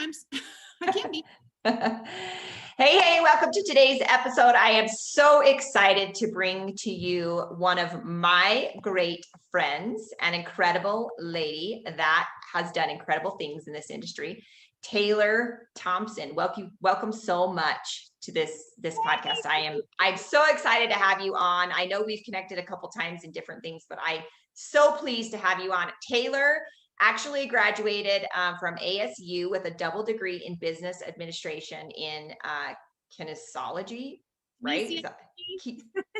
sometimes. I can be. Hey, welcome to today's episode. I am so excited to bring to you one of my great friends, an incredible lady that has done incredible things in this industry, Taylor Thompson. Welcome so much to this podcast. I'm so excited to have you on. I know we've connected a couple times in different things, but I'm so pleased to have you on. Taylor actually graduated from ASU with a double degree in business administration in kinesiology, right? Kinesiology.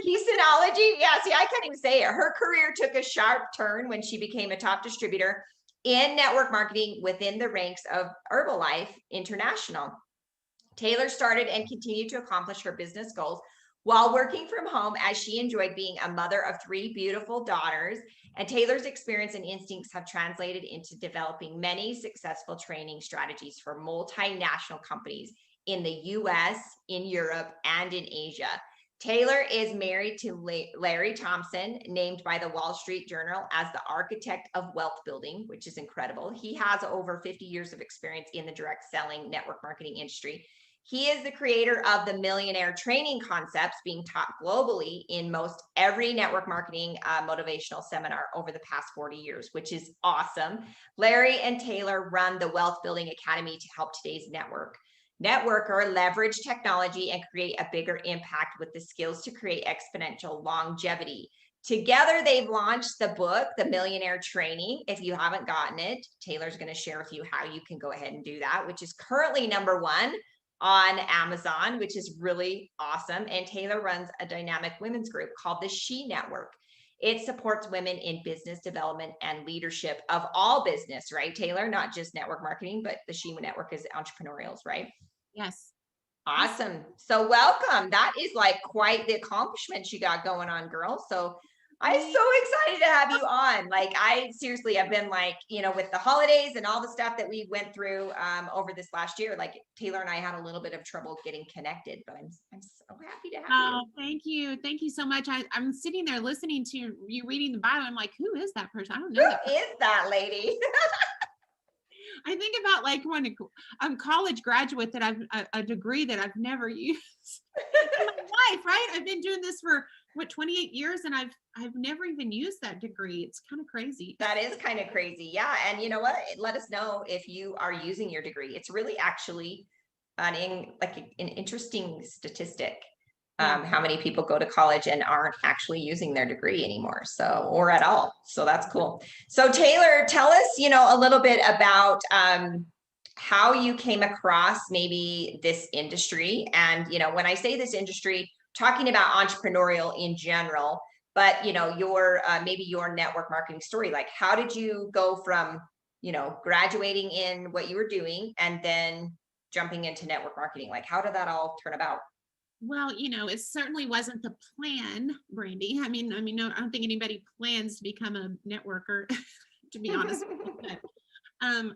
Yeah, see, I can't even say it. Her career took a sharp turn when she became a top distributor in network marketing within the ranks of Herbalife International. Taylor started and continued to accomplish her business goals while working from home, as she enjoyed being a mother of 3 beautiful daughters. And Taylor's experience and instincts have translated into developing many successful training strategies for multinational companies in the US, in Europe, and in Asia. Taylor is married to Larry Thompson, named by the Wall Street Journal as the architect of wealth building, which is incredible. He has over 50 years of experience in the direct selling network marketing industry. He is the creator of the millionaire training concepts being taught globally in most every network marketing motivational seminar over the past 40 years, which is awesome. Larry and Taylor run the Wealth Building Academy to help today's networker leverage technology and create a bigger impact with the skills to create exponential longevity. Together, they've launched the book, The Millionaire Training. If you haven't gotten it, Taylor's going to share with you how you can go ahead and do that, which is currently #1 on Amazon, which is really awesome. And Taylor runs a dynamic women's group called the She Network. It supports women in business development and leadership of all business, right, Taylor? Not just network marketing, but the She Network is entrepreneurials, right? Yes. Awesome. So welcome. That is like quite the accomplishment you got going on, girl. So I'm so excited to have you on. Like, I've been like, with the holidays and all the stuff that we went through over this last year, like Taylor and I had a little bit of trouble getting connected, but I'm so happy to have you. Oh, thank you. Thank you so much. I'm sitting there listening to you reading the bio. I'm like, who is that person? I don't know. Who is that lady? I think about like when I'm college graduate that I've a degree that I've never used in my life, right? I've been doing this for 28 years and I've never even used that degree. It's kind of crazy. That is kind of crazy. Yeah. And you know what? Let us know if you are using your degree. It's really actually an interesting statistic. How many people go to college and aren't actually using their degree anymore, or at all. So that's cool. So Taylor, tell us, a little bit about how you came across maybe this industry. And, when I say this industry, talking about entrepreneurial in general, but, your maybe your network marketing story, like how did you go from, graduating in what you were doing and then jumping into network marketing? Like, how did that all turn about? Well, it certainly wasn't the plan, Brandy. I mean, no, I don't think anybody plans to become a networker, to be honest. But, I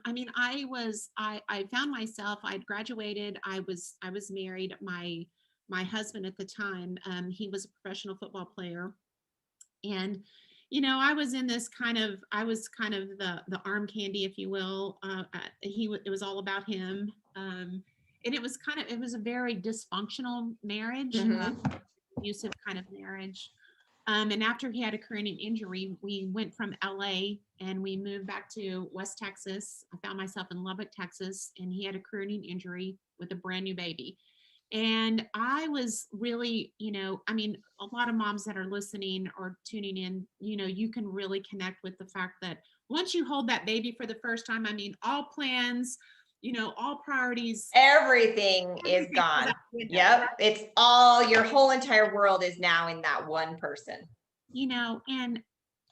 found myself, I'd graduated, I was married. My husband at the time, he was a professional football player. And, I was in this I was kind of the arm candy, if you will. It was all about him. And it was a very dysfunctional marriage, abusive kind of marriage. And after he had a careening injury, we went from LA and we moved back to West Texas. I found myself in Lubbock, Texas, and he had a careening injury with a brand new baby. And I was really, a lot of moms that are listening or tuning in, you can really connect with the fact that once you hold that baby for the first time, all plans, all priorities, everything is gone. Yep. It's all, your whole entire world is now in that one person. And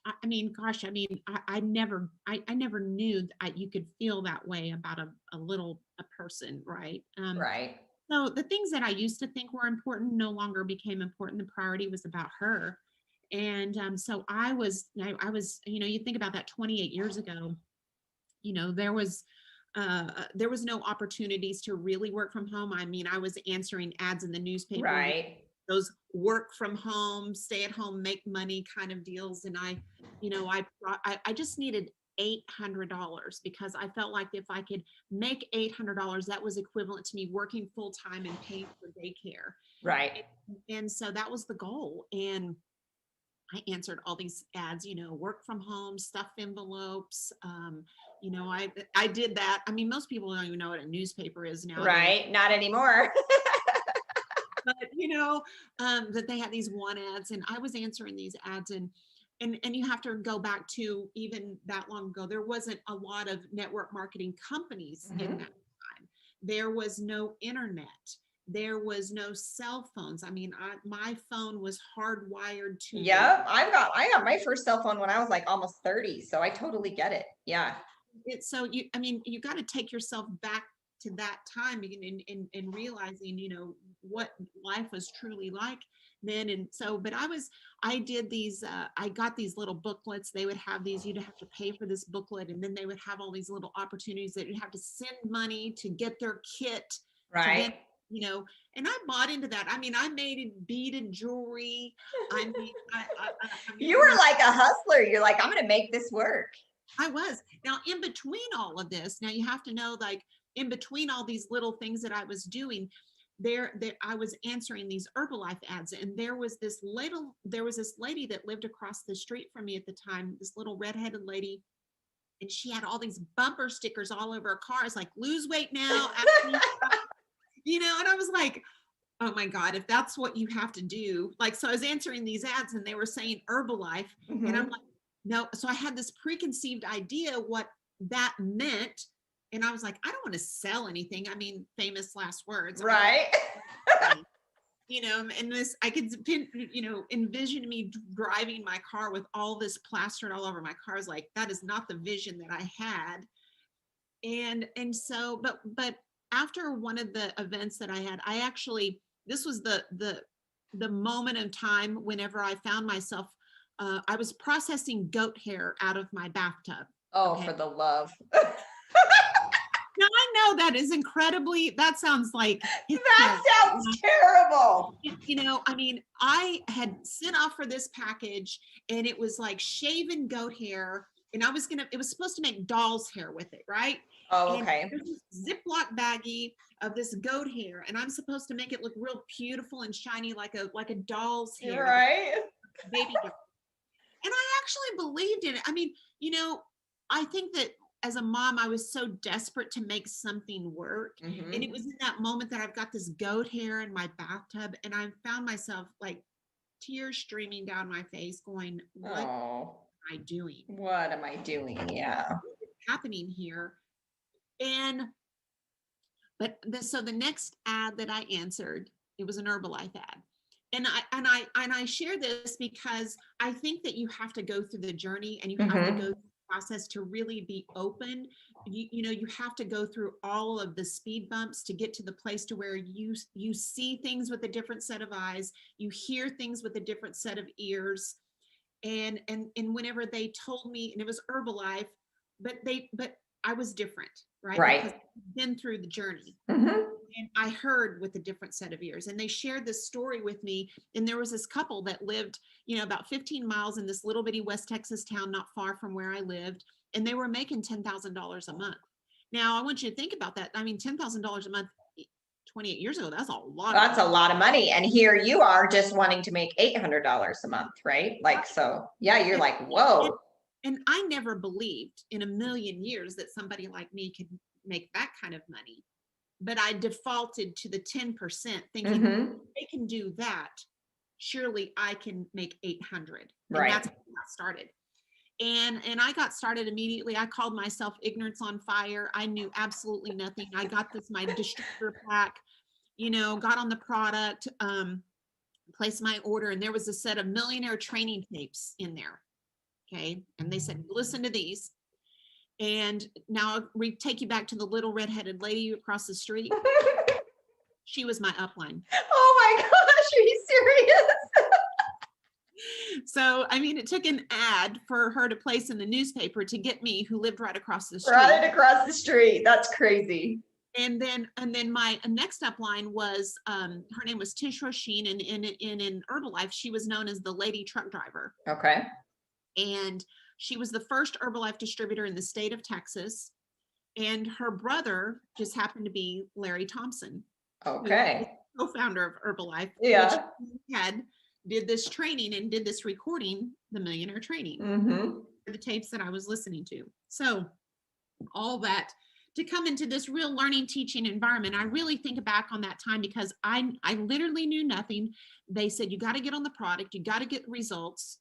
I never knew that you could feel that way about a person, right? Right. So the things that I used to think were important no longer became important. The priority was about her. And so I was, you think about that 28 years ago, there was no opportunities to really work from home. I was answering ads in the newspaper, right? Those work from home, stay at home, make money kind of deals. And I just needed $800 because I felt like if I could make $800, that was equivalent to me working full time and paying for daycare. Right. And so that was the goal. And I answered all these ads, work from home, stuff envelopes. I did that. I mean, most people don't even know what a newspaper is now. Right. Not anymore. But that they had these want ads, and I was answering these ads, and you have to go back to even that long ago. There wasn't a lot of network marketing companies in that time. There was no internet. There was no cell phones. I mean, my phone was hardwired to. Yep. I got my first cell phone when I was like almost 30. So I totally get it. Yeah. So you got to take yourself back to that time in realizing, what life was truly like then. And so, but I did these, I got these little booklets. They would have these, you'd have to pay for this booklet. And then they would have all these little opportunities that you'd have to send money to get their kit. Right. And I bought into that. I mean, I made beaded jewelry. I mean, You were like a hustler. You're like, I'm going to make this work. I was. Now, in between all of this, now you have to know, like, in between all these little things that I was doing, there I was answering these Herbalife ads, and there was this lady that lived across the street from me at the time, this little redheaded lady, and she had all these bumper stickers all over her car. It's like, lose weight now, and I was like, oh my God, if that's what you have to do. Like, so I was answering these ads and they were saying Herbalife, and I'm like, no. So I had this preconceived idea what that meant. And I was like, I don't want to sell anything. I mean, famous last words. Right. And this, I could, envision me driving my car with all this plastered all over my car. I was like, that is not the vision that I had. And so, but after one of the events that I had, this was the moment in time whenever I found myself, I was processing goat hair out of my bathtub. Oh, okay. For the love. Now I know that sounds like. That sounds terrible. I mean, I had sent off for this package and it was like shaven goat hair, and it was supposed to make doll's hair with it, right? Oh, okay. And there's this Ziploc baggie of this goat hair, and I'm supposed to make it look real beautiful and shiny like a doll's hair. Right. Baby doll. And I actually believed in it. I mean, I think that as a mom, I was so desperate to make something work. And it was in that moment that I've got this goat hair in my bathtub, and I found myself like tears streaming down my face going, what am I doing? What am I doing? Yeah. What's happening here? So the next ad that I answered, it was an Herbalife ad. And I share this because I think that you have to go through the journey, and you have to go through the process to really be open. You have to go through all of the speed bumps to get to the place to where you see things with a different set of eyes, you hear things with a different set of ears. And whenever they told me, and it was Herbalife, but I was different, right? Right. Because I've been through the journey. And I heard with a different set of ears, and they shared this story with me. And there was this couple that lived, about 15 miles in this little bitty West Texas town, not far from where I lived. And they were making $10,000 a month. Now I want you to think about that. I mean, $10,000 a month, 28 years ago, that's a lot. That's a lot of money. And here you are just wanting to make $800 a month, right? Like, so yeah, you're like, whoa. And I never believed in a million years that somebody like me could make that kind of money. But I defaulted to the 10%, thinking they can do that, surely I can make 800. And that's how I got started. And I got started immediately. I called myself ignorance on fire. I knew absolutely nothing. I got my distributor pack, got on the product, placed my order, and there was a set of millionaire training tapes in there. Okay. And they said, listen to these. And now we take you back to the little redheaded lady across the street. She was my upline. Oh my gosh, are you serious? So, I mean, it took an ad for her to place in the newspaper to get me, who lived right across the street. Right across the street. That's crazy. And then my next upline was, her name was Tish Roisin, and in Herbalife, she was known as the lady truck driver. Okay. And She was the first Herbalife distributor in the state of Texas. And her brother just happened to be Larry Thompson, who is Okay. the co-founder of Herbalife, which Yeah. had did this training and did this recording, the Millionaire Training, Mm-hmm. the tapes that I was listening to. So all that to come into this real learning teaching environment, I really think back on that time because I literally knew nothing. They said you got to get on the product, you got to get results,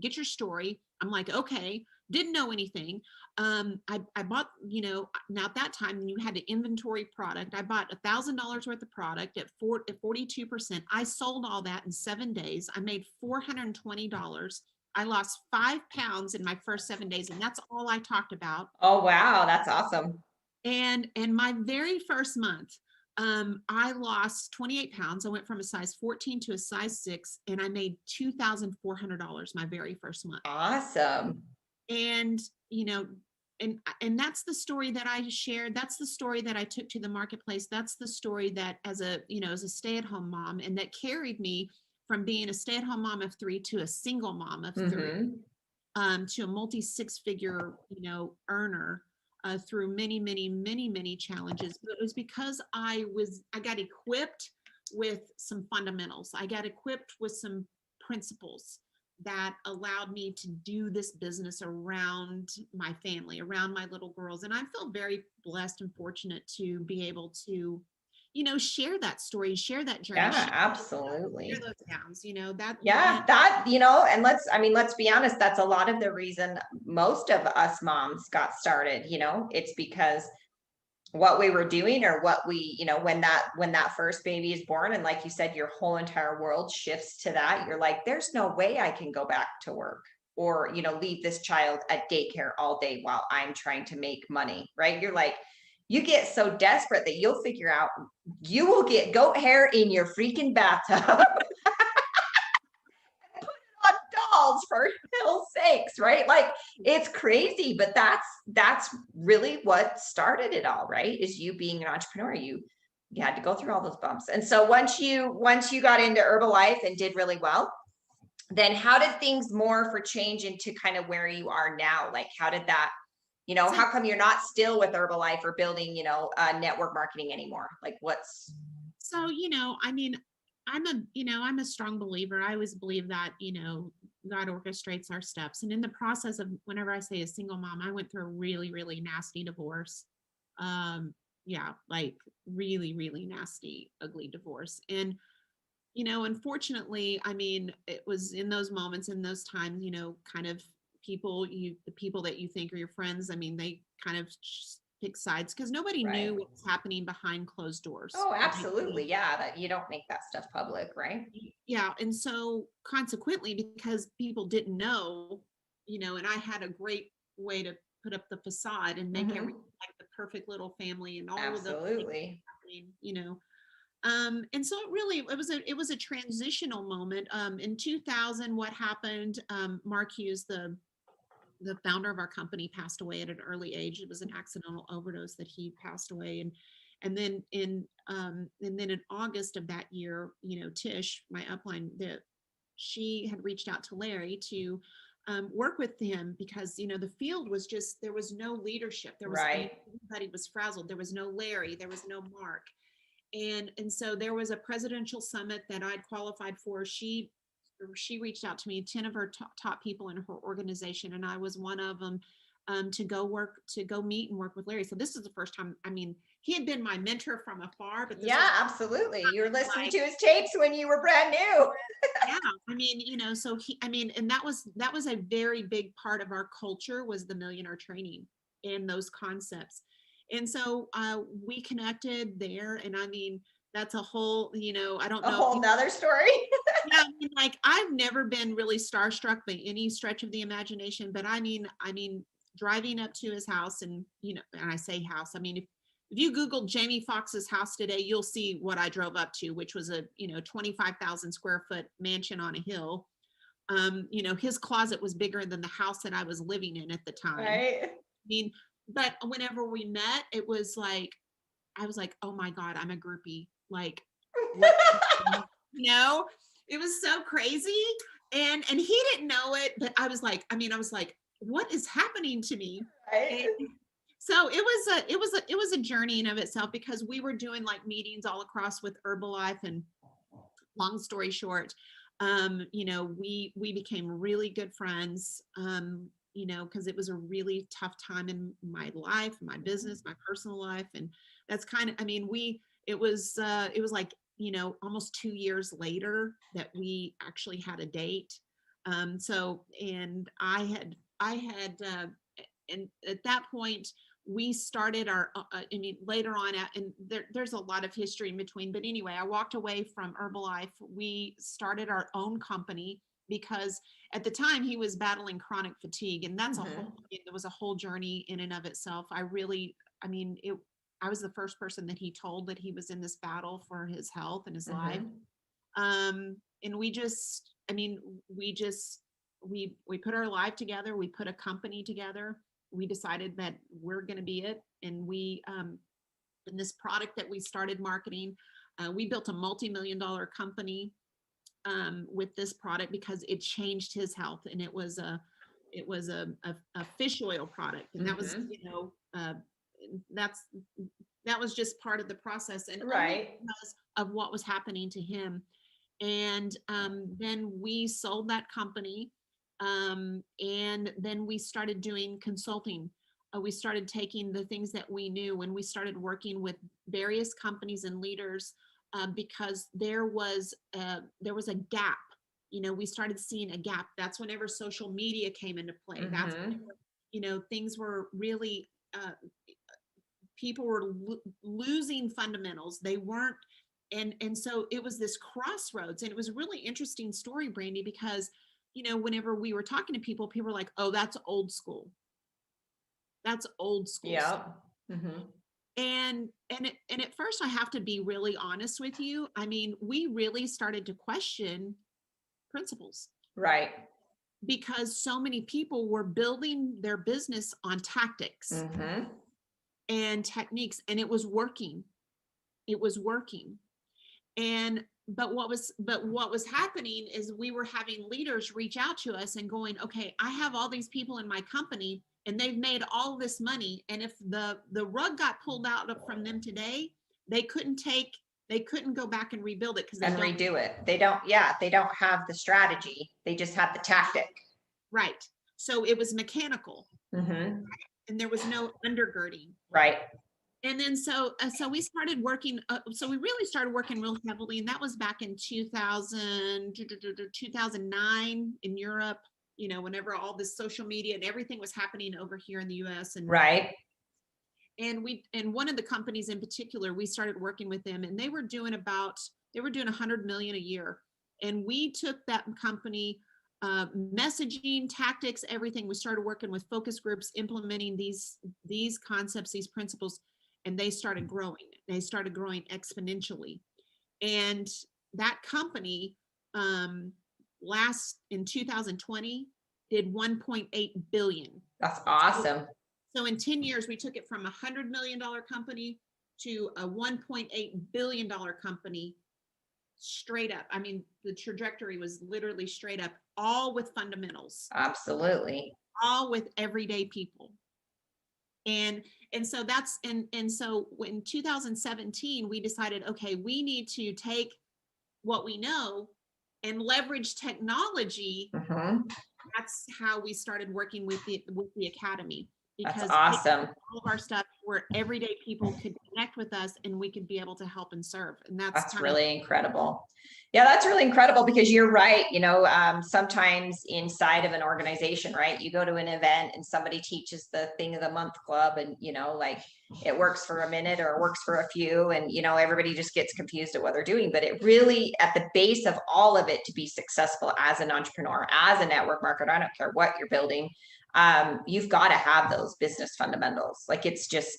get your story. I'm like, okay, didn't know anything. I bought, now at that time you had to inventory product. I bought $1,000 worth of product at 42%. I sold all that in 7 days. I made $420. I lost 5 pounds in my first 7 days, and that's all I talked about. Oh, wow. That's awesome. And my very first month, I lost 28 pounds. I went from a size 14 to a size 6, and I made $2,400 my very first month. Awesome. And and that's the story that I shared. That's the story that I took to the marketplace. That's the story that as a stay-at-home mom, and that carried me from being a stay-at-home mom of 3 to a single mom of 3, to a multi six-figure earner, through many, many, many, many challenges. But it was because I got equipped with some fundamentals. I got equipped with some principles that allowed me to do this business around my family, around my little girls. And I feel very blessed and fortunate to be able to, share that story, share that journey, Yeah, share absolutely. those downs, that. Yeah, and let's be honest, that's a lot of the reason most of us moms got started, it's because what we were doing or what we, when that first baby is born, and like you said, your whole entire world shifts to that. You're like, there's no way I can go back to work or, leave this child at daycare all day while I'm trying to make money, right? You're like, you get so desperate that you'll figure out you will get goat hair in your freaking bathtub. On dolls for hell's sakes, right? Like it's crazy, but that's really what started it all, right? Is you being an entrepreneur. You had to go through all those bumps. And so once you got into Herbalife and did really well, then how did things more for change into kind of where you are now? Like how did that, how come you're not still with Herbalife or building, network marketing anymore? Like what's So, I mean, I'm a strong believer. I always believe that, God orchestrates our steps. And in the process of whenever I say a single mom, I went through a really, really nasty divorce. Um, yeah, like really, really nasty, ugly divorce. And, unfortunately, I mean, it was in those moments, in those times, kind of the people that you think are your friends, I mean, they kind of pick sides because nobody right? knew what was happening behind closed doors. Oh, Right? absolutely. Yeah, that you don't make that stuff public, right? Yeah, and so consequently, because people didn't know, and I had a great way to put up the facade and make everything Hmm. like the perfect little family and all of those things Absolutely. happening, and so it was a transitional moment. In 2000, what happened? Mark Hughes, the founder of our company, passed away at an early age. It was an accidental overdose that he passed away. And then in August of that year, Tish, my upline, that she had reached out to Larry to work with him because the field was just, there was no leadership. Right. Everybody was frazzled. There was no Larry, there was no Mark. And so there was a presidential summit that I'd qualified for. She reached out to me, 10 of her top people in her organization, and I was one of them, to go meet and work with Larry. So this is the first time. I mean, he had been my mentor from afar, but this was Yeah, absolutely. You were listening like, to his tapes when you were brand new. yeah, I mean, so and that was a very big part of our culture, was the millionaire training and those concepts. And so we connected there, and I mean, that's a whole, I don't A know if whole you. nother story. Yeah, I mean, like I've never been really starstruck by any stretch of the imagination, but I mean, driving up to his house, and and I say house, I mean, if you Google Jamie Foxx's house today, you'll see what I drove up to, which was a 25,000 square foot mansion on a hill. His closet was bigger than the house that I was living in at the time. Right. I mean, but whenever we met, it was like I was like, oh my God, I'm a groupie. Like, what? you know, it was so crazy. And he didn't know it, but I was like, what is happening to me? Right. And so it was a journey in of itself, because we were doing like meetings all across with Herbalife. And long story short, we became really good friends, because it was a really tough time in my life, my business, my personal life. And that's kind of, I mean, it was like, almost 2 years later that we actually had a date. And and at that point, we started I mean, later on, and there's a lot of history in between. But anyway, I walked away from Herbalife. We started our own company because at the time he was battling chronic fatigue. And that's there was a whole journey in and of itself. I mean, I was the first person that he told that he was in this battle for his health and his life. And we put our life together. We put a company together. We decided that we're going to be it. And in this product that we started marketing, we built a multi-million-dollar company with this product because it changed his health. And it was a fish oil product. And that was, that was just part of the process, and only because of what was happening to him. And then we sold that company. And then we started doing consulting. We started taking the things that we knew, and we started working with various companies and leaders, because there was a gap. We started seeing a gap. That's whenever social media came into play. That's whenever, things were really, people were losing fundamentals. They weren't, and so it was this crossroads. And it was a really interesting story, Brandy, because whenever we were talking to people, people were like, "Oh, that's old school. That's old school." Yeah. And at first, I have to be really honest with you. I mean, we really started to question principles. Right. Because so many people were building their business on tactics and techniques, and it was working. It was working. But what was happening is we were having leaders reach out to us and going, "Okay, I have all these people in my company and they've made all this money. And if the rug got pulled out from them today, they couldn't go back and rebuild it because they And don't redo it. They don't have the strategy. They just have the tactic. Right. So it was mechanical and there was no undergirding. Right. And then so we started working. So we really started working real heavily, and that was back in 2009 in Europe. Whenever all this social media and everything was happening over here in the U.S. and and one of the companies in particular, we started working with them, and they were doing $100 million a year, and we took that company. Messaging, tactics, everything. We started working with focus groups, implementing these concepts, these principles, and they started growing. They started growing exponentially. And that company, in 2020, did 1.8 billion. That's awesome. So in 10 years, we took it from $100 million company to a $1.8 billion company. Straight up. I mean, the trajectory was literally straight up, all with fundamentals. Absolutely. All with everyday people. And so so in 2017, we decided, okay, we need to take what we know and leverage technology. That's how we started working with the Academy. Because that's awesome. All of our stuff where everyday people could connect with us and we could be able to help and serve. And that's really incredible. Yeah, that's really incredible, because you're right. Sometimes inside of an organization, right, you go to an event and somebody teaches the thing of the month club, and like it works for a minute or it works for a few, and everybody just gets confused at what they're doing. But it really, at the base of all of it, to be successful as an entrepreneur, as a network marketer, I don't care what you're building, you've got to have those business fundamentals. Like it's just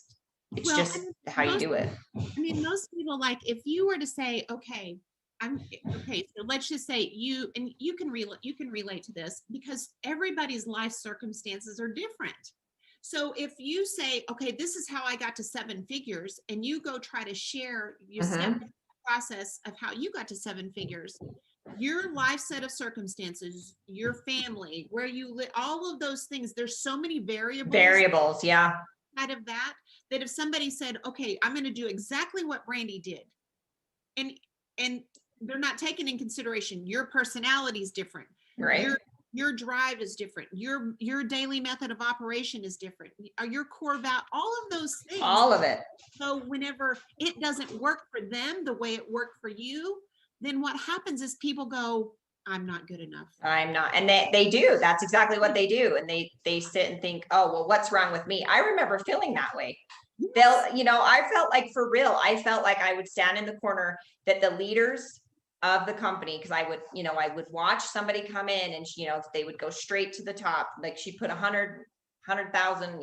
how you do it. I mean, most people, like, if you were to say, okay, so let's just say you can relate to this, because everybody's life circumstances are different. So if you say, okay, this is how I got to 7 figures, and you go try to share your step process of how you got to 7 figures, your life set of circumstances, your family, where you live, all of those things, there's so many Variables, yeah. out of that, that if somebody said, okay, I'm going to do exactly what Brandy did, and and they're not taking in consideration your personality is different, Right. your drive is different, your daily method of operation is different, your core value, all of those things, All of it. so whenever it doesn't work for them the way it worked for you, then what happens is people go, I'm not good enough. I'm not. And they do. That's exactly what they do. And they sit and think, oh, well, what's wrong with me? I remember feeling that way. Yes. I felt like, for real, I felt like I would stand in the corner, that the leaders of the company, because I would watch somebody come in and they would go straight to the top. Like, she put 100,000,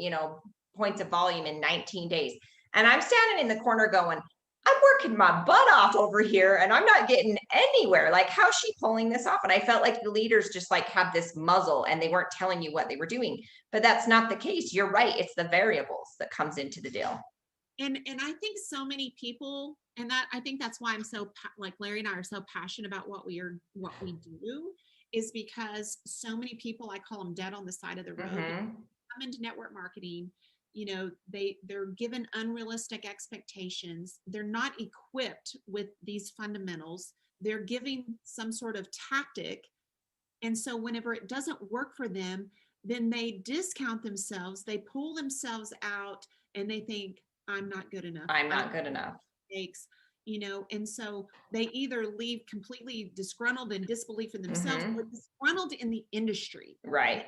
points of volume in 19 days. And I'm standing in the corner going, I'm working my butt off over here and I'm not getting anywhere. Like, how's she pulling this off? And I felt like the leaders just like have this muzzle and they weren't telling you what they were doing. But that's not the case. You're right. It's the variables that comes into the deal. And I think so many people, and that I think that's why I'm so like Larry and I are so passionate about what we do, is because so many people, I call them dead on the side of the road, come into network marketing. They're given unrealistic expectations. They're not equipped with these fundamentals. They're giving some sort of tactic. And so whenever it doesn't work for them, then they discount themselves, they pull themselves out, and they think, I'm not good enough. I'm not good enough. Mistakes, and so they either leave completely disgruntled and disbelief in themselves, or disgruntled in the industry. Right.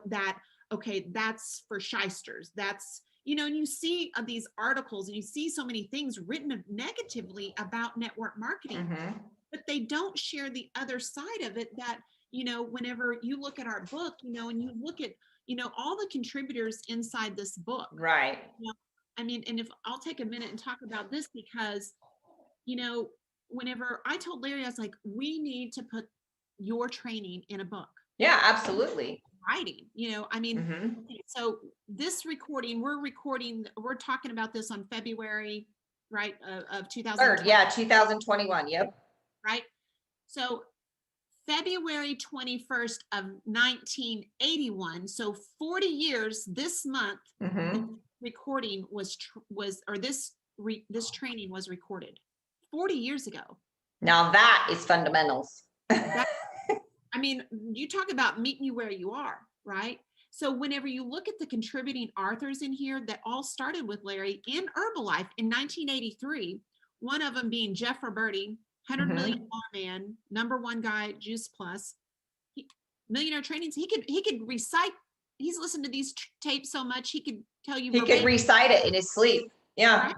That, okay, that's for shysters. That's, and you see these articles and you see so many things written negatively about network marketing, but they don't share the other side of it, that, whenever you look at our book, and you look at, all the contributors inside this book. Right. And if I'll take a minute and talk about this, because, whenever I told Larry, I was like, we need to put your training in a book. Yeah, absolutely. Writing, so this recording, we're talking about this on February, right, of 2000. Yeah, 2021. Yep. Right. So February 21st of 1981. So 40 years this month, recording was this training was recorded 40 years ago. Now that is fundamentals. You talk about meeting you where you are, right? So whenever you look at the contributing authors in here that all started with Larry in Herbalife in 1983, one of them being Jeff Roberti, $100 million man, #1 guy at Juice Plus, millionaire trainings. He could recite. He's listened to these tapes so much he could tell you. He could recite it in his sleep. Yeah.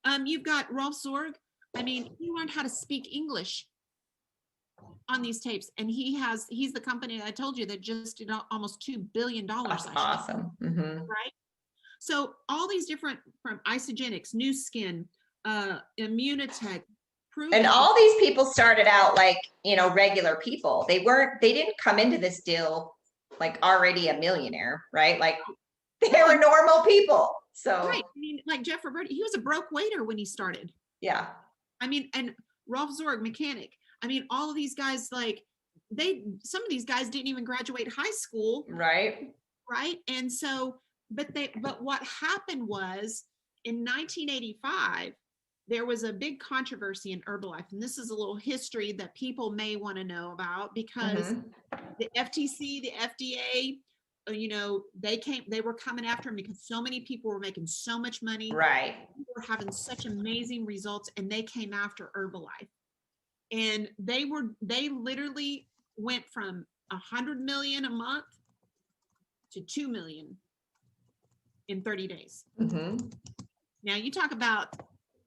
Right? You've got Rolf Zorg. He learned how to speak English on these tapes, and he's the company I told you that just did almost $2 billion. That's awesome. Right? So all these different, from Isogenics, New Skin, Immunotech, and all these people started out like, regular people. They didn't come into this deal like already a millionaire, right? Like, they were normal people. So right. Like Jeff Roberti, he was a broke waiter when he started. Yeah. And Rolf Zorg, mechanic. All of these guys, like some of these guys didn't even graduate high school. Right. Right. And so, but what happened was in 1985, there was a big controversy in Herbalife. And this is a little history that people may want to know about, because the FTC, the FDA, they were coming after him because so many people were making so much money. Right. People were having such amazing results, and they came after Herbalife. And they literally went from 100 million a month to 2 million in 30 days. Now you talk about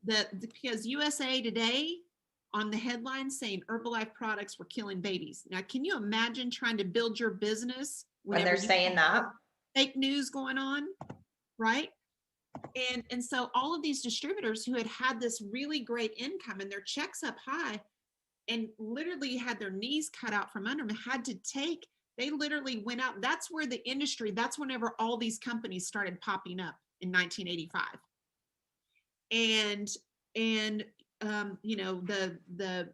because USA Today on the headline saying Herbalife products were killing babies. Now, can you imagine trying to build your business when they're saying that? Fake news going on, right? And so all of these distributors who had this really great income and their checks up high, and literally had their knees cut out from under them, they literally went out. That's where the industry, that's whenever all these companies started popping up in 1985. And the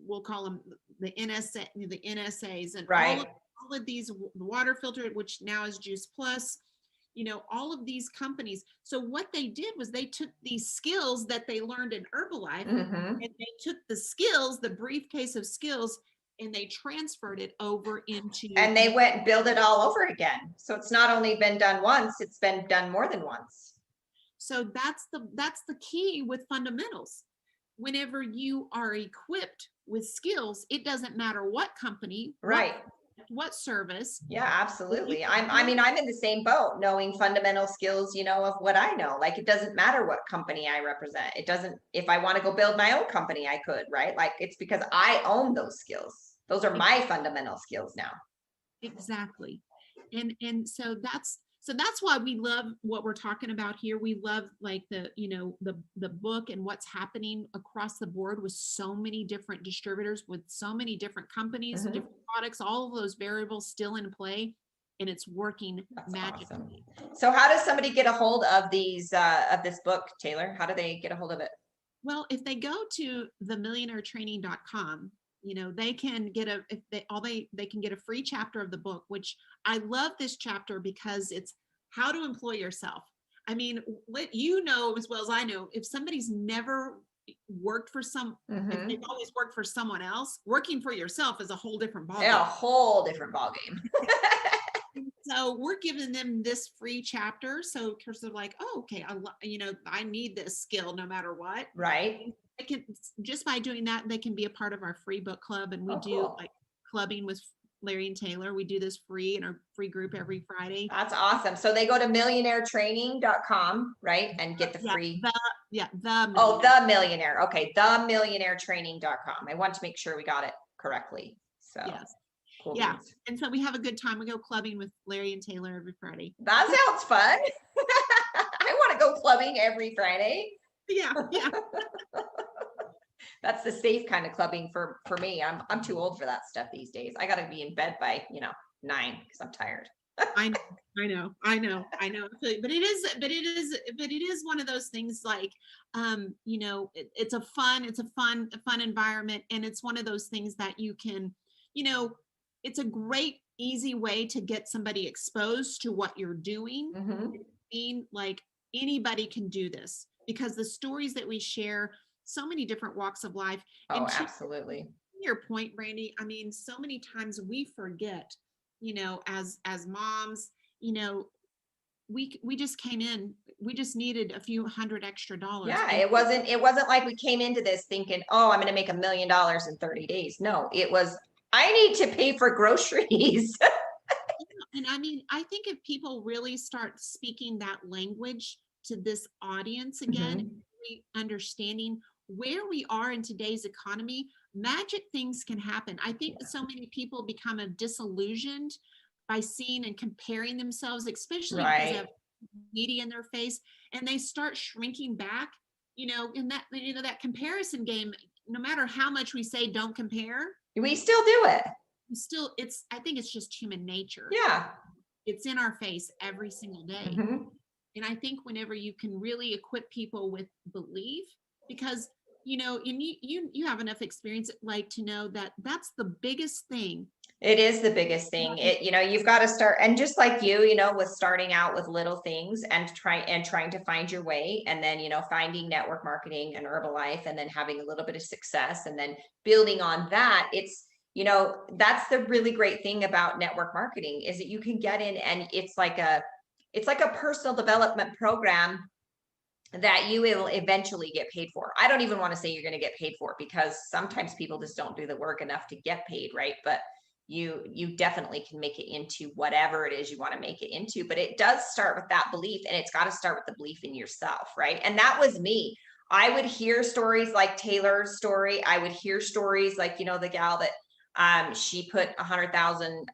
we'll call them the NSAs, and Right. all of these water filter, which now is Juice Plus, all of these companies. So what they did was they took these skills that they learned in Herbalife, Mm-hmm. and they took the skills, the briefcase of skills, and they transferred it over into. And they went and built it all over again. So it's not only been done once, it's been done more than once. So that's the key with fundamentals. Whenever you are equipped with skills, it doesn't matter what company, Right. what service. Yeah, absolutely. I mean, I'm in the same boat, knowing fundamental skills, of what I know. Like, it doesn't matter what company I represent. It doesn't, if I want to go build my own company, I could, right? Like, it's because I own those skills. Those are my fundamental skills now. Exactly. And so that's why we love what we're talking about here. We love like the book and what's happening across the board with so many different distributors, with so many different companies, Mhm. different products, all of those variables still in play, and it's working That's magically. awesome. So how does somebody get a hold of of this book, Taylor? How do they get a hold of it? Well, if they go to themillionairetraining.com, they can get they can get a free chapter of the book, which I love this chapter because it's how to employ yourself. I mean, let you know as well as I know, if somebody's never worked for if they've Mm-hmm. always worked for someone else, working for yourself is a whole different Yeah, a ballgame. whole different ballgame. So we're giving them this free chapter. So because they're like, oh, okay, I need this skill no matter what. Right. I can just by doing that, they can be a part of our free book club, and we Oh, do cool. like clubbing with Larry and Taylor. We do this free in our free group every Friday. That's awesome. So they go to millionairetraining.com, right? And get the Yeah, free. the Oh, millionaire. the millionaire. Okay. Themillionairetraining.com. I want to make sure we got it correctly. So Yes, cool yeah. beans. And so we have a good time. We go clubbing with Larry and Taylor every Friday. That sounds fun. I want to go clubbing every Friday. Yeah, yeah. That's the safe kind of clubbing for me. I'm too old for that stuff these days. I got to be in bed by 9 because I'm tired. I know. But it is one of those things like, it's a fun environment, and it's one of those things that you can, it's a great easy way to get somebody exposed to what you're doing. Mm-hmm. Being like anybody can do this because the stories that we share, so many different walks of life, Oh, and to absolutely. your point, Brandy, I mean, so many times we forget, as moms, you know, we just came in, we just needed a few hundred extra dollars. Yeah, And it wasn't like we came into this thinking, oh, I'm going to make $1 million in 30 days. No, it was, I need to pay for groceries. I mean, I think if people really start speaking that language to this audience again, Mhm. really understanding where we are in today's economy, magic things can happen. I think that so many people become disillusioned by seeing and comparing themselves, especially because they Right. have media in their face, and they start shrinking back, in that comparison game. No matter how much we say don't compare, We still do it. I think it's just human nature. Yeah. It's in our face every single day. Mhm. And I think whenever you can really equip people with belief, because and you have enough experience like to know that that's the biggest thing. It is the biggest thing. You've got to start, and just like with starting out with little things and trying to find your way, and then finding network marketing and Herbalife, and then having a little bit of success, and then building on that. That's the really great thing about network marketing is that you can get in, and it's like a personal development program that you will eventually get paid for. I don't even want to say you're going to get paid for, because sometimes people just don't do the work enough to get paid, right? But you definitely can make it into whatever it is you want to make it into. But it does start with that belief, and it's got to start with the belief in yourself, right? And that was me. I would hear stories like Taylor's story. I would hear stories like the gal that she put 100,000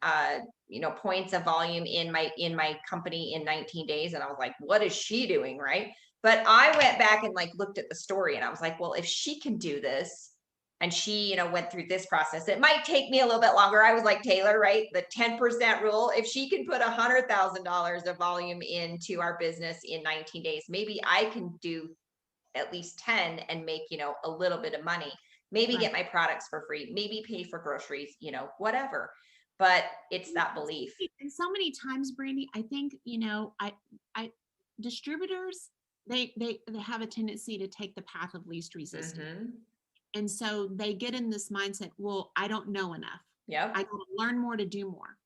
points of volume in my company in 19 days, and I was like, what is she doing, right? But I went back and looked at the story, and I was like, well, if she can do this, and she, went through this process, it might take me a little bit longer. I was like Taylor, right? The 10% rule. If she can put $100,000 of volume into our business in 19 days, maybe I can do at least 10 and make, a little bit of money. maybe Right. get my products for free, maybe pay for groceries, whatever. But it's that belief. And so many times, Brandy, I think, I distributors, they have a tendency to take the path of least resistance. Hmm. And so they get in this mindset, well, I don't know enough. I Yep. gotta learn more to do more.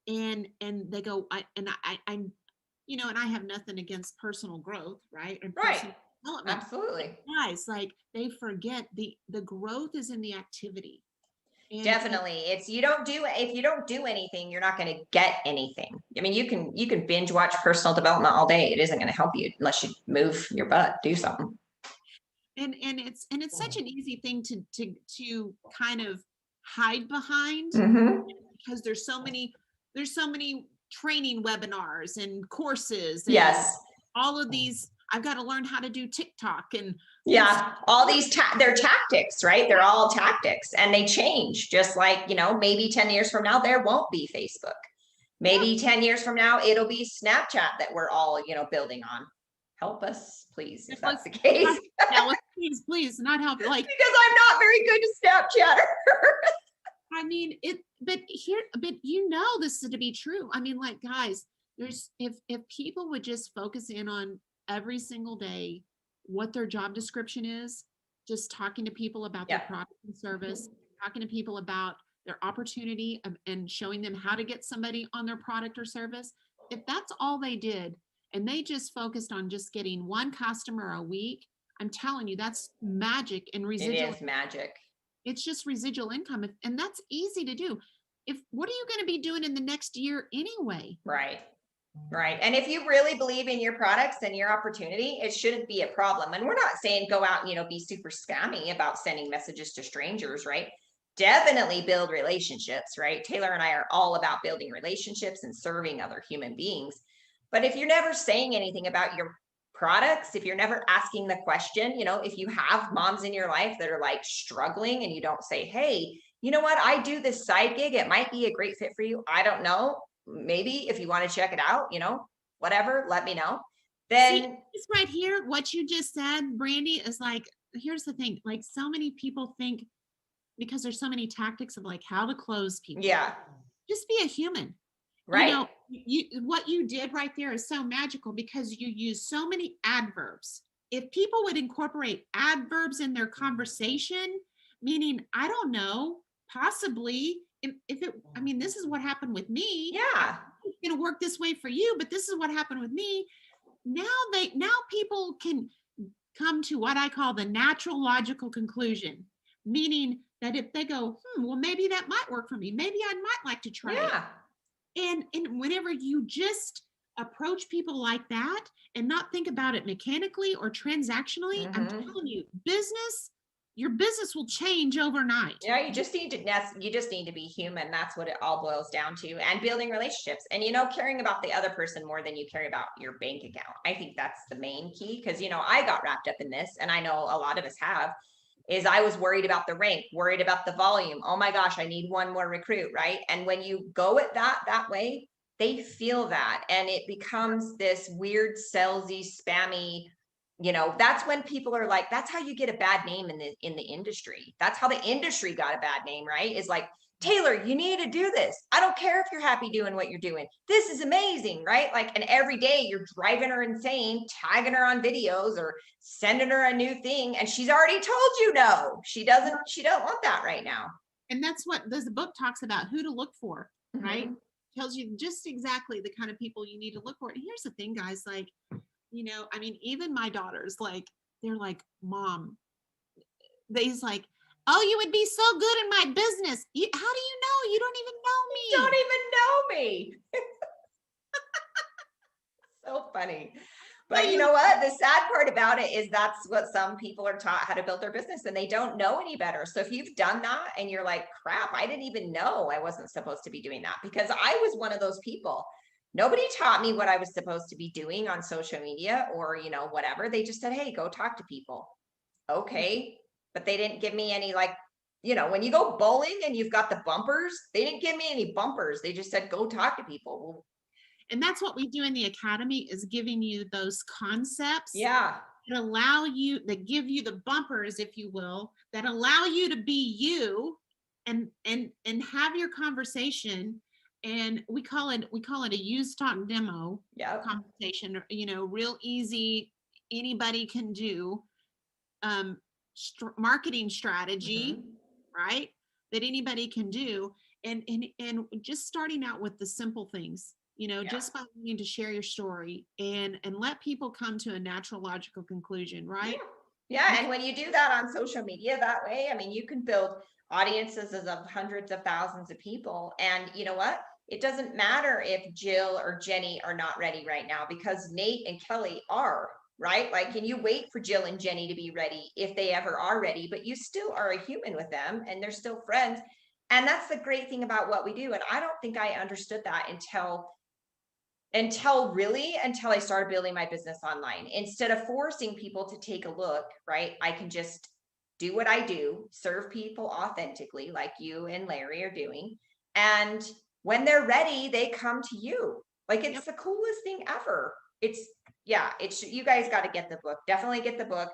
And they go, I'm, and I have nothing against personal growth, right? And Right. personal development. But Absolutely. guys, like they forget the growth is in the activity. And Definitely. It's you don't do if you don't do anything, you're not going to get anything. I mean, you can binge watch personal development all day. It isn't going to help you unless you move your butt, do something. and it's such an easy thing to kind of hide behind, Hmm. because there's so many training webinars and courses and Yes. all of these. I've got to learn how to do TikTok and Insta. Yeah. All these they're tactics, right? They're all tactics and they change. Just like, maybe 10 years from now there won't be Facebook. Yeah. Maybe 10 years from now it'll be Snapchat that we're all, building on. Help us, please, if that's the case. Now, please, not help. Like, Because I'm not very good at Snapchatter. I mean, but this is to be true. I mean, like, guys, if people would just focus in on every single day what their job description is, just talking to people about their Yeah. product and service, talking to people about their opportunity and showing them how to get somebody on their product or service. If that's all they did and they just focused on just getting one customer a week, I'm telling you, that's magic and It residual. is magic. It's just residual income, and that's easy to do. What are you going to be doing in the next year anyway? Right. Right. And if you really believe in your products and your opportunity, it shouldn't be a problem. And we're not saying go out and, be super scammy about sending messages to strangers, right? Definitely build relationships, right? Taylor and I are all about building relationships and serving other human beings. But if you're never saying anything about your products, if you're never asking the question, if you have moms in your life that are like struggling and you don't say, hey, you know what? I do this side gig. It might be a great fit for you. I don't know. Maybe if you want to check it out, whatever, let me know. See, Then, this right here, what you just said, Brandy, is like, here's the thing. Like, so many people think, because there's so many tactics of like how to close people. yeah, Just be a human. right. What you did right there is so magical because you use so many adverbs. If people would incorporate adverbs in their conversation, meaning, I don't know, possibly, if it, I mean, this is what happened with me. Yeah. It's going to work this way for you, but this is what happened with me. Now people can come to what I call the natural logical conclusion, meaning that if they go, well, maybe that might work for me. Maybe I might like to try it. Yeah. And whenever you just approach people like that and not think about it mechanically or transactionally, I'm telling you, your business will change overnight. Yeah, you just need to be human. That's what it all boils down to. And building relationships and caring about the other person more than you care about your bank account. I think that's the main key because I got wrapped up in this, and I know a lot of us have, is I was worried about the rank, worried about the volume. Oh my gosh, I need one more recruit, right? And when you go at that way, they feel that, and it becomes this weird salesy, spammy. That's when people are like, that's how you get a bad name in the industry. That's how the industry got a bad name, right? Is like, Taylor, you need to do this. I don't care if you're happy doing what you're doing. This is amazing, right? Like, and every day you're driving her insane, tagging her on videos or sending her a new thing. And she's already told you no. She don't want that right now. And that's what the book talks about, who to look for, right? Tells you just exactly the kind of people you need to look for. And here's the thing, guys, like, I mean, even my daughters, like, they're like, Mom, they's like, oh, you would be so good in my business. How do you know? You don't even know me. You don't even know me. So funny. But you know what? The sad part about it is that's what some people are taught how to build their business, and they don't know any better. So if you've done that and you're like, crap, I didn't even know I wasn't supposed to be doing that, because I was one of those people. Nobody taught me what I was supposed to be doing on social media or, whatever. They just said, hey, go talk to people. Okay. But they didn't give me any, like, when you go bowling and you've got the bumpers, they didn't give me any bumpers. They just said, go talk to people. Well, and that's what we do in the academy, is giving you those concepts. Yeah. that allow you, that give you the bumpers, if you will, that allow you to be you, and have your conversation. And we call it a use talk demo Yep. conversation, real easy, anybody can do, um marketing strategy, Mhm. right? That anybody can do. And just starting out with the simple things, Yeah. just by needing to share your story and let people come to a natural logical conclusion, Yeah. right? Yeah. Because And when you do that on social media that way, I mean, you can build audiences of hundreds of thousands of people. And you know what? It doesn't matter if Jill or Jenny are not ready right now because Nate and Kelly are, right? Like, can you wait for Jill and Jenny to be ready if they ever are ready? But you still are a human with them and they're still friends. And that's the great thing about what we do. And I don't think I understood that until I started building my business online. Instead of forcing people to take a look, right? I can just do what I do, serve people authentically, like you and Larry are doing. And when they're ready, they come to you. Like, it's yep. the coolest thing ever. It's, yeah, it's, you guys got to get the book. Definitely get the book.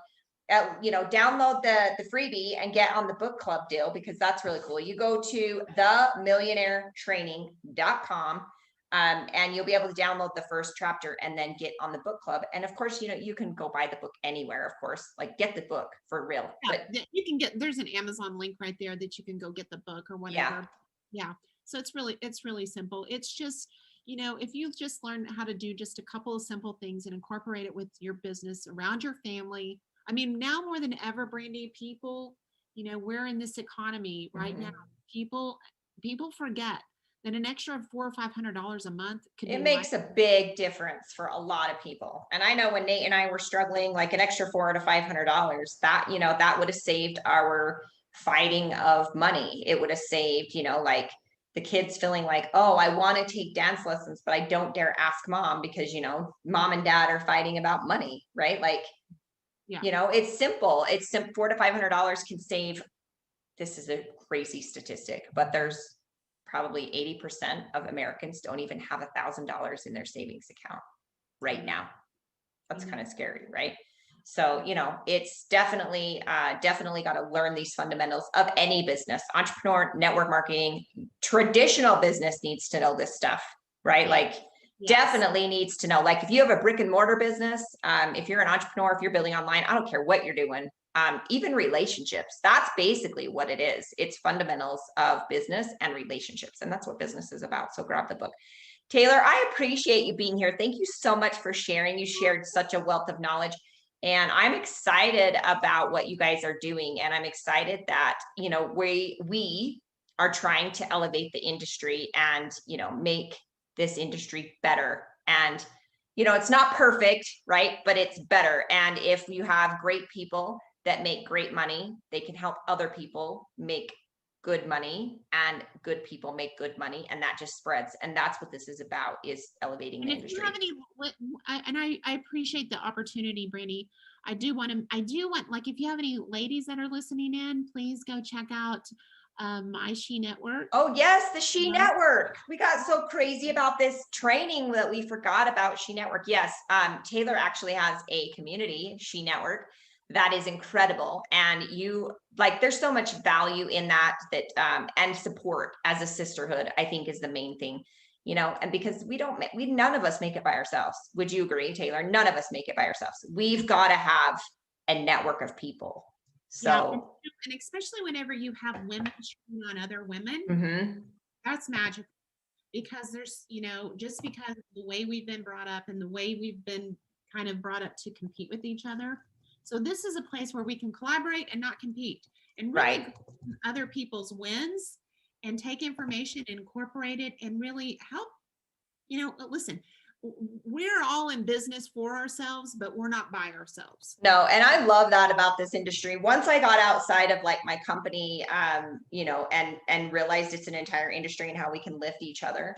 Download the freebie and get on the book club deal because that's really cool. You go to themillionairetraining.com. And you'll be able to download the first chapter and then get on the book club. And of course, you can go buy the book anywhere, of course, like get the book for real. Yeah, But you can get, there's an Amazon link right there that you can go get the book or yeah, whatever. Yeah. So it's really simple. It's just, if you just learn how to do just a couple of simple things and incorporate it with your business around your family. I mean, now more than ever, Brandy, people, we're in this economy right now. mhm. People forget that an extra $400 or $500 a month could It be life. makes a big difference for a lot of people. And I know when Nate and I were struggling, like an extra $400 to $500, that would have saved our fighting of money. It would have saved, like the kids feeling like, oh, I want to take dance lessons, but I don't dare ask mom because, mom and dad are fighting about money, right? Like, Yeah. it's simple. It's simple. $400 to $500 can save. This is a crazy statistic, but there's probably 80% of Americans don't even have $1,000 in their savings account right now. That's kind of scary, right? So, it's definitely got to learn these fundamentals of any business. Entrepreneur, network marketing, traditional business needs to know this stuff, right? Yeah. Like, Yes. definitely needs to know. Like, if you have a brick and mortar business, if you're an entrepreneur, if you're building online, I don't care what you're doing. Even relationships, that's basically what it is. It's fundamentals of business and relationships. And that's what business is about. So grab the book. Taylor, I appreciate you being here. Thank you so much for sharing. You shared such a wealth of knowledge. And I'm excited about what you guys are doing. And I'm excited that, we are trying to elevate the industry and, make this industry better. And, it's not perfect, right? But it's better. And if you have great people that make great money, they can help other people make good money, and good people make good money, and that just spreads. And that's what this is about, is elevating And the if you industry. have any, I appreciate the opportunity, Brittany. I do want, like, if you have any ladies that are listening in, please go check out my She Network. Oh yes, the She Um, Network. We got so crazy about this training that we forgot about She Network. Yes, Taylor actually has a community, She Network, that is incredible. And there's so much value in that and support as a sisterhood, I think, is the main thing. And because none of us make it by ourselves. Would you agree, Taylor? None of us make it by ourselves. We've got to have a network of people. yeah, So, and especially whenever you have women cheering on other women, mhm. that's magic. Because there's, just because the way we've been brought up and the way we've been kind of brought up to compete with each other. So this is a place where we can collaborate and not compete, and really Right. other people's wins and take information and incorporate it and really help. Listen, we're all in business for ourselves, but we're not by ourselves. No, and I love that about this industry. Once I got outside of like my company, and realized it's an entire industry and how we can lift each other,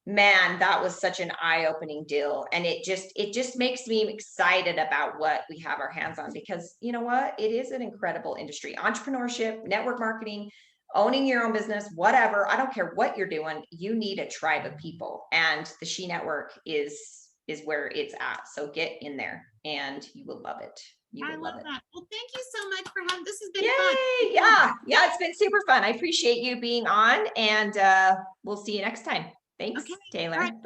man, that was such an eye-opening deal. And it just makes me excited about what we have our hands on, because you know what? It is an incredible industry. Entrepreneurship, network marketing, owning your own business, whatever. I don't care what you're doing. You need a tribe of people. And the She Network is is where it's at. So get in there and you will love it. You I will love love it. that. Well, thank you so much for having, this has been fun. Yay. Yeah. It's been super fun. I appreciate you being on, and we'll see you next time. Thanks, Okay. All Taylor. right. Bye.